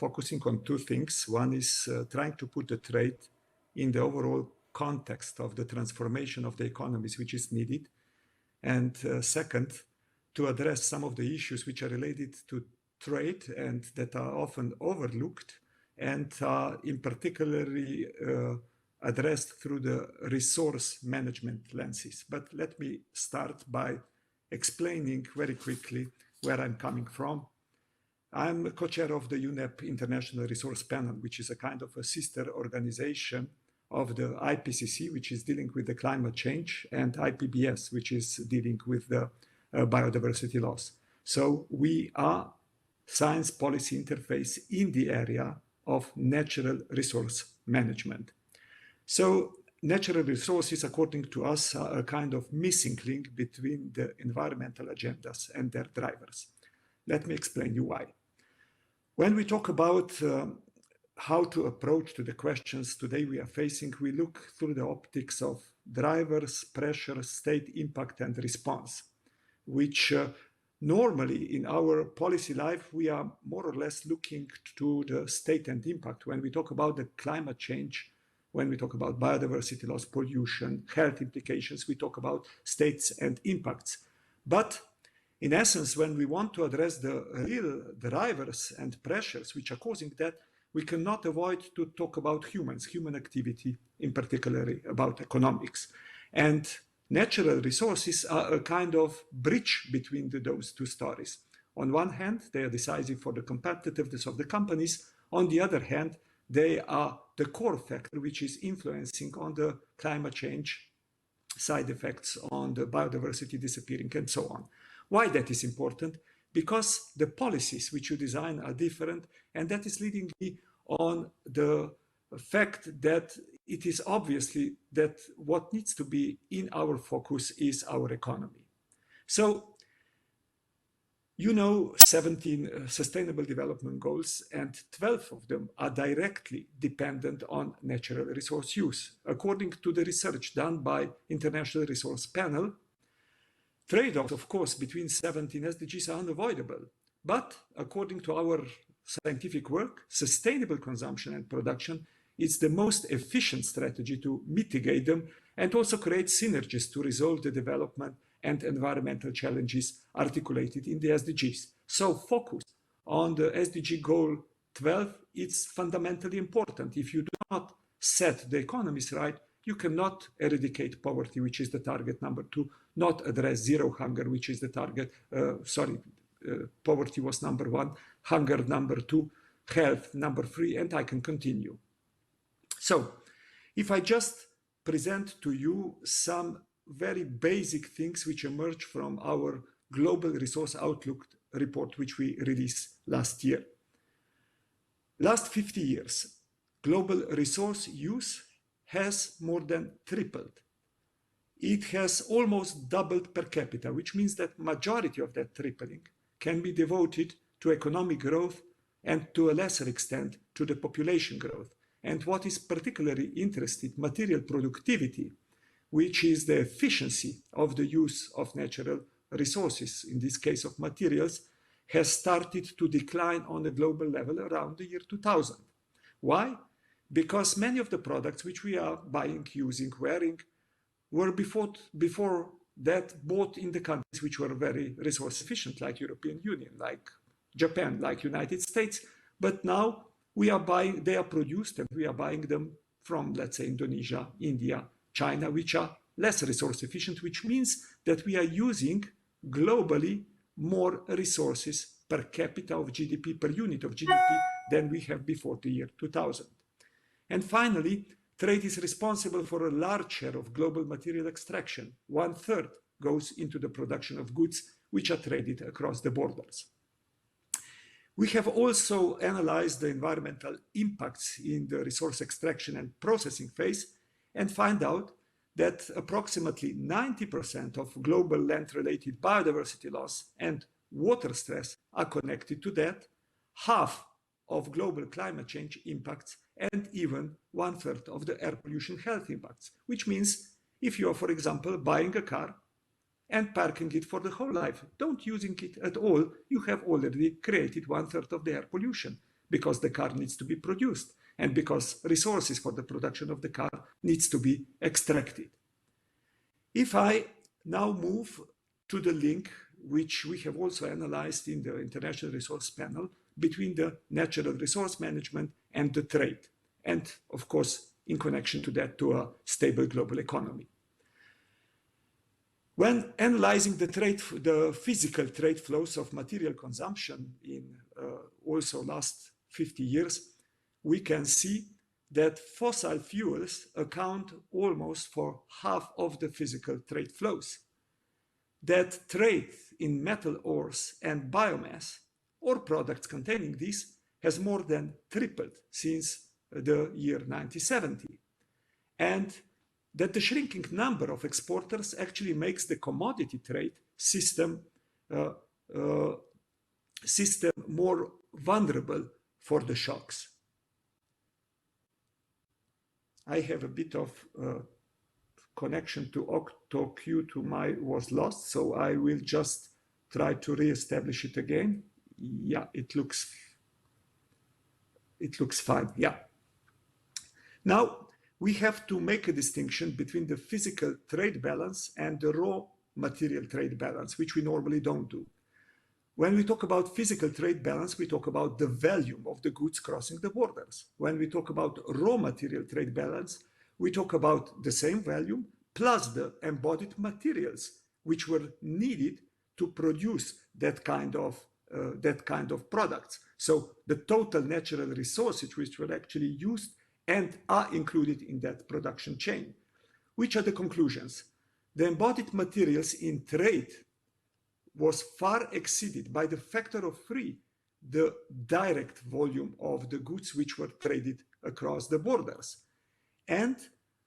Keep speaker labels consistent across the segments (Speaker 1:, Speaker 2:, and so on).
Speaker 1: focusing on two things. One is trying to put the trade in the overall context of the transformation of the economies which is needed. And second, to address some of the issues which are related to trade and that are often overlooked and in particularly addressed through the resource management lenses. But let me start by explaining very quickly where I'm coming from. I'm co-chair of the UNEP International Resource Panel, which is a kind of a sister organization of the IPCC, which is dealing with the climate change, and IPBES, which is dealing with the biodiversity loss. So we are science policy interface in the area of natural resource management. So natural resources, according to us, are a kind of missing link between the environmental agendas and their drivers. Let me explain you why. When we talk about how to approach to the questions today we are facing, we look through the optics of drivers, pressure, state impact, and response, which normally in our policy life, we are more or less looking to the state and impact. When we talk about the climate change, when we talk about biodiversity loss, pollution, health implications, we talk about states and impacts. But in essence, when we want to address the real drivers and pressures which are causing that, we cannot avoid to talk about humans, human activity, in particular about economics. And natural resources are a kind of bridge between those two stories. On one hand, they are decisive for the competitiveness of the companies. On the other hand, they are the core factor which is influencing on the climate change side effects, on the biodiversity disappearing, and so on. Why that is important? Because the policies which you design are different, and that is leading me on the fact that it is obviously that what needs to be in our focus is our economy. So, you know, 17 Sustainable Development Goals, and 12 of them are directly dependent on natural resource use. According to the research done by International Resource Panel, trade-offs, of course, between 17 SDGs are unavoidable. But according to our scientific work, sustainable consumption and production is the most efficient strategy to mitigate them and also create synergies to resolve the development and environmental challenges articulated in the SDGs. So focus on the SDG goal 12 is fundamentally important. If you do not set the economies right, you cannot eradicate poverty, which is the target number 2, not address zero hunger, which is the target, poverty was number 1, hunger number 2, health number 3, and I can continue. So if I just present to you some very basic things which emerge from our Global Resource Outlook report, which we released last year. Last 50 years, global resource use has more than tripled. It has almost doubled per capita, which means that majority of that tripling can be devoted to economic growth and to a lesser extent to the population growth. And what is particularly interesting, material productivity, which is the efficiency of the use of natural resources, in this case of materials, has started to decline on a global level around the year 2000. Why? Because many of the products which we are buying, using, wearing, were before that bought in the countries which were very resource efficient, like European Union, like Japan, like United States. But now we are buying, they are produced and we are buying them from, let's say, Indonesia, India, China, which are less resource efficient, which means that we are using globally more resources per capita of GDP, per unit of GDP, than we have before the year 2000. And finally, trade is responsible for a large share of global material extraction. 1/3 goes into the production of goods which are traded across the borders. We have also analyzed the environmental impacts in the resource extraction and processing phase and find out that approximately 90% of global land-related biodiversity loss and water stress are connected to that, half of global climate change impacts, and even 1/3 of the air pollution health impacts, which means if you are, for example, buying a car and parking it for the whole life, don't using it at all, you have already created 1/3 of the air pollution. because the car needs to be produced and because resources for the production of the car needs to be extracted. If I now move to the link which we have also analyzed in the International Resource Panel between the natural resource management and the trade, and of course in connection to that to a stable global economy. When analyzing the physical trade flows of material consumption in also last 50 years, we can see that fossil fuels account almost for half of the physical trade flows. That trade in metal ores and biomass or products containing these has more than tripled since the year 1970. And that the shrinking number of exporters actually makes the commodity trade system more vulnerable for the shocks. I have a bit of connection to OctoQ to my was lost, so I will just try to re-establish it again. Yeah, it looks fine. Yeah. Now we have to make a distinction between the physical trade balance and the raw material trade balance, which we normally don't do. When we talk about physical trade balance, we talk about the volume of the goods crossing the borders. When we talk about raw material trade balance, we talk about the same volume plus the embodied materials which were needed to produce that kind of products. So the total natural resources which were actually used and are included in that production chain. Which are the conclusions? The embodied materials in trade was far exceeded by the factor of 3 the direct volume of the goods which were traded across the borders. And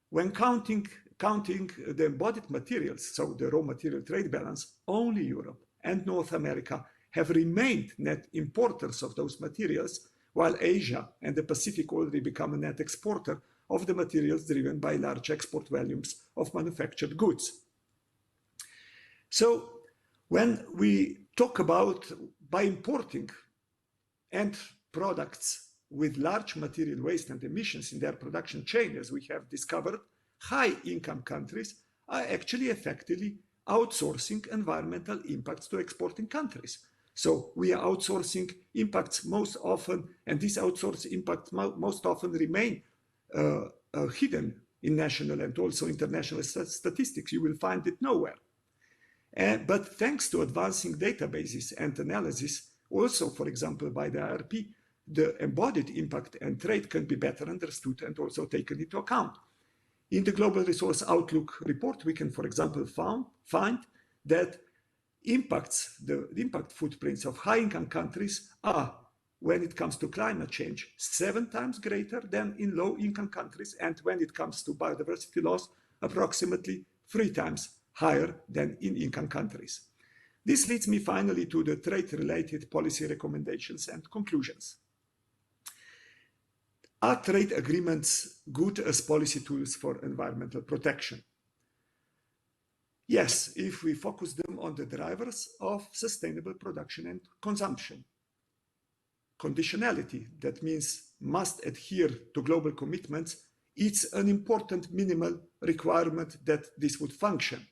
Speaker 1: when counting the embodied materials, so the raw material trade balance, only Europe and North America have remained net importers of those materials, while Asia and the Pacific already become a net exporter of the materials driven by large export volumes of manufactured goods. So when we talk about by importing end products with large material waste and emissions in their production chain, as we have discovered, high-income countries are actually effectively outsourcing environmental impacts to exporting countries. So we are outsourcing impacts most often, and these outsourced impacts most often remain hidden in national and also international statistics. You will find it nowhere. But thanks to advancing databases and analysis, also, for example, by the IRP, the embodied impact and trade can be better understood and also taken into account. In the Global Resource Outlook report, we can, for example, find that the impact footprints of high-income countries are, when it comes to climate change, 7 times greater than in low-income countries, and when it comes to biodiversity loss, approximately 3 times higher than in income countries. This leads me finally to the trade-related policy recommendations and conclusions. Are trade agreements good as policy tools for environmental protection? Yes, if we focus them on the drivers of sustainable production and consumption. Conditionality, that means must adhere to global commitments, it's an important minimal requirement that this would function.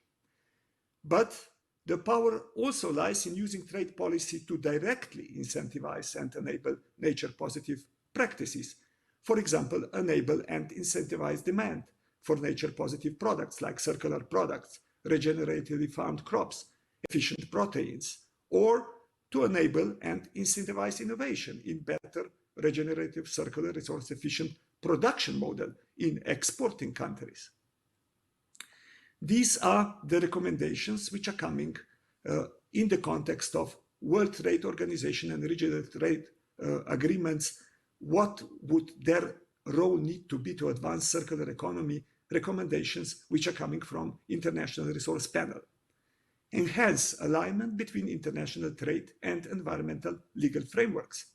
Speaker 1: But the power also lies in using trade policy to directly incentivize and enable nature-positive practices. For example, enable and incentivize demand for nature-positive products like circular products, regeneratively farmed crops, efficient proteins, or to enable and incentivize innovation in better regenerative, circular, resource-efficient production model in exporting countries. These are the recommendations which are coming in the context of World Trade Organization and regional trade agreements. What would their role need to be to advance circular economy recommendations which are coming from International Resource Panel? Enhance alignment between international trade and environmental legal frameworks.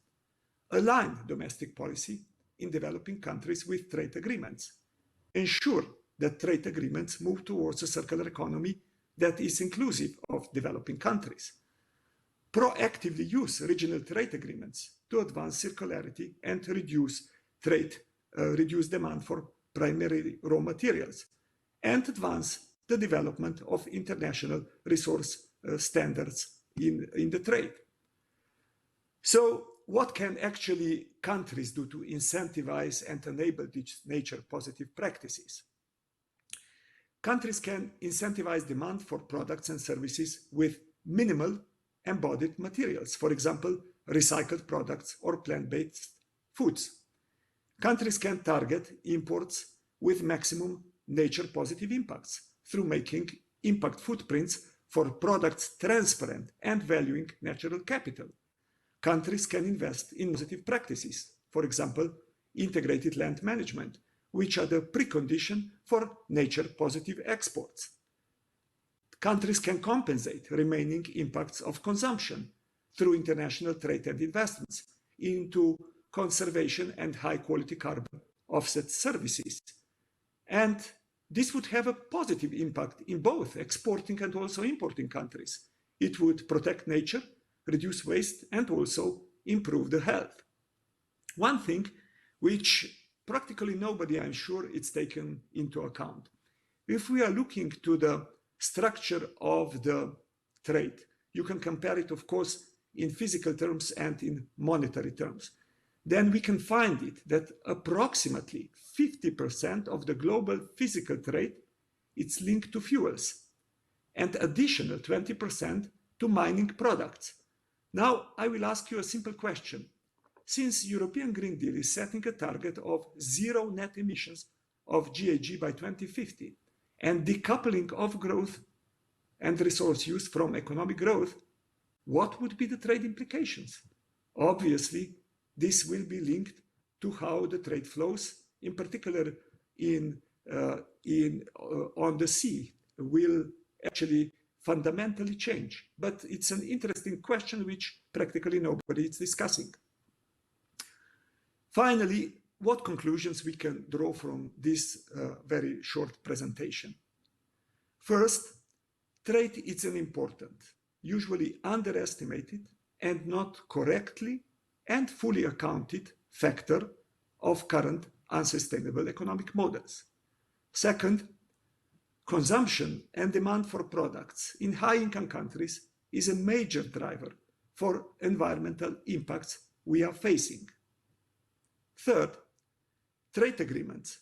Speaker 1: Align domestic policy in developing countries with trade agreements. Ensure that trade agreements move towards a circular economy that is inclusive of developing countries. Proactively use regional trade agreements to advance circularity and reduce demand for primary raw materials, and advance the development of international resource standards in the trade. So what can actually countries do to incentivize and enable these nature positive practices? Countries can incentivize demand for products and services with minimal embodied materials, for example, recycled products or plant-based foods. Countries can target imports with maximum nature positive impacts through making impact footprints for products transparent and valuing natural capital. Countries can invest in positive practices, for example, integrated land management, which are the precondition for nature positive exports. Countries can compensate remaining impacts of consumption through international trade and investments into conservation and high quality carbon offset services. And this would have a positive impact in both exporting and also importing countries. It would protect nature, reduce waste, and also improve the health. One thing which practically nobody, I'm sure, it's taken into account. If we are looking to the structure of the trade, you can compare it, of course, in physical terms and in monetary terms. Then we can find it that approximately 50% of the global physical trade is linked to fuels, and additional 20% to mining products. Now, I will ask you a simple question. Since European Green Deal is setting a target of zero net emissions of GHG by 2050 and decoupling of growth and resource use from economic growth, what would be the trade implications? Obviously, this will be linked to how the trade flows, in particular on the sea, will actually fundamentally change. But it's an interesting question which practically nobody is discussing. Finally, what conclusions we can draw from this very short presentation? First, trade is an important, usually underestimated and not correctly and fully accounted factor of current unsustainable economic models. Second, consumption and demand for products in high-income countries is a major driver for environmental impacts we are facing. Third, trade agreements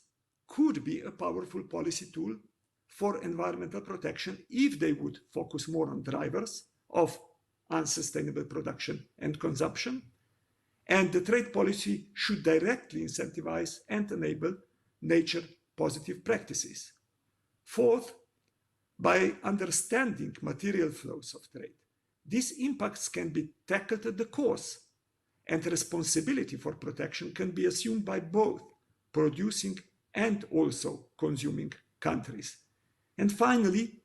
Speaker 1: could be a powerful policy tool for environmental protection if they would focus more on drivers of unsustainable production and consumption, and the trade policy should directly incentivize and enable nature positive practices. Fourth, by understanding material flows of trade, these impacts can be tackled at the cause, and responsibility for protection can be assumed by both producing and also consuming countries. And finally,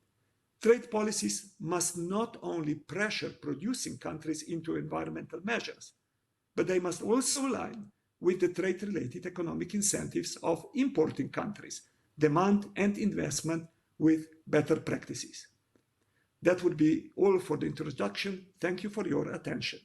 Speaker 1: trade policies must not only pressure producing countries into environmental measures, but they must also align with the trade-related economic incentives of importing countries, demand and investment with better practices. That would be all for the introduction. Thank you for your attention.